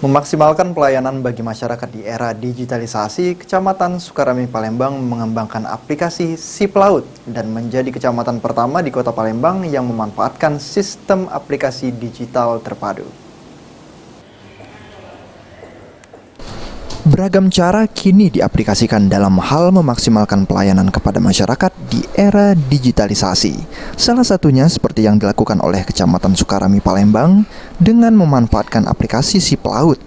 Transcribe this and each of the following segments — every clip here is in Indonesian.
Memaksimalkan pelayanan bagi masyarakat di era digitalisasi, Kecamatan Sukarami Palembang mengembangkan aplikasi SIP-Laut dan menjadi kecamatan pertama di Kota Palembang yang memanfaatkan sistem aplikasi digital terpadu. Beragam cara kini diaplikasikan dalam hal memaksimalkan pelayanan kepada masyarakat di era digitalisasi. Salah satunya seperti yang dilakukan oleh Kecamatan Sukarami Palembang dengan memanfaatkan aplikasi SIP-Laut.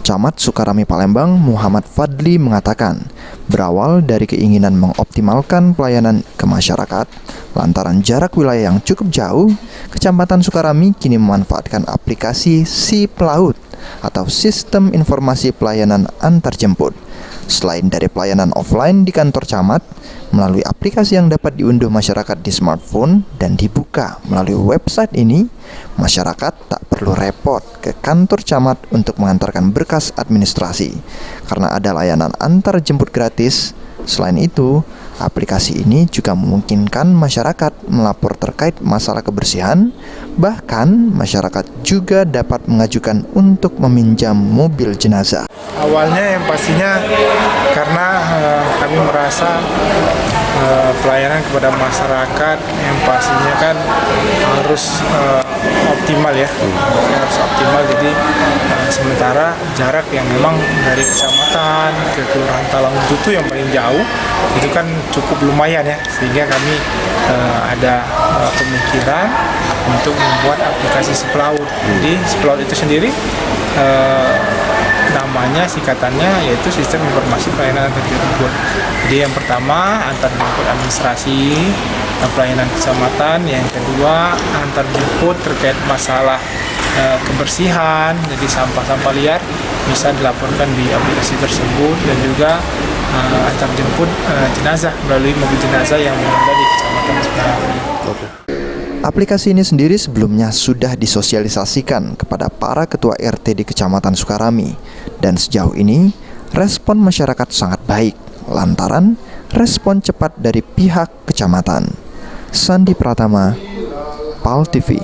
Camat Sukarami Palembang Muhammad Fadli mengatakan, berawal dari keinginan mengoptimalkan pelayanan ke masyarakat, lantaran jarak wilayah yang cukup jauh, Kecamatan Sukarami kini memanfaatkan aplikasi SIP-Laut atau Sistem Informasi Pelayanan Antarjemput. Selain dari pelayanan offline di kantor camat, melalui aplikasi yang dapat diunduh masyarakat di smartphone dan dibuka melalui website ini, masyarakat tak perlu repot ke kantor camat untuk mengantarkan berkas administrasi karena ada layanan antar jemput gratis. Selain itu, aplikasi ini juga memungkinkan masyarakat melapor terkait masalah kebersihan, bahkan masyarakat juga dapat mengajukan untuk meminjam mobil jenazah. Awalnya yang pastinya karena kami merasa pelayanan kepada masyarakat yang pastinya kan harus optimal ya, harus optimal. Jadi sementara jarak yang memang dari kecamatan ke kelurahan Talangbutu yang paling jauh itu kan cukup lumayan ya, sehingga kami ada pemikiran untuk membuat aplikasi SIP-Laut. Jadi SIP-Laut itu sendiri namanya singkatannya yaitu Sistem Informasi Pelayanan Antarjemput. Jadi yang pertama antarjemput administrasi pelayanan kecamatan, yang kedua antarjemput terkait masalah kebersihan, jadi sampah-sampah liar bisa dilaporkan di aplikasi tersebut, dan juga antarjemput jenazah melalui mobil jenazah yang berada di Kecamatan Sukarami. Aplikasi ini sendiri sebelumnya sudah disosialisasikan kepada para ketua RT di Kecamatan Sukarami, dan sejauh ini respon masyarakat sangat baik lantaran respon cepat dari pihak kecamatan. Sandi Pratama, PAL TV.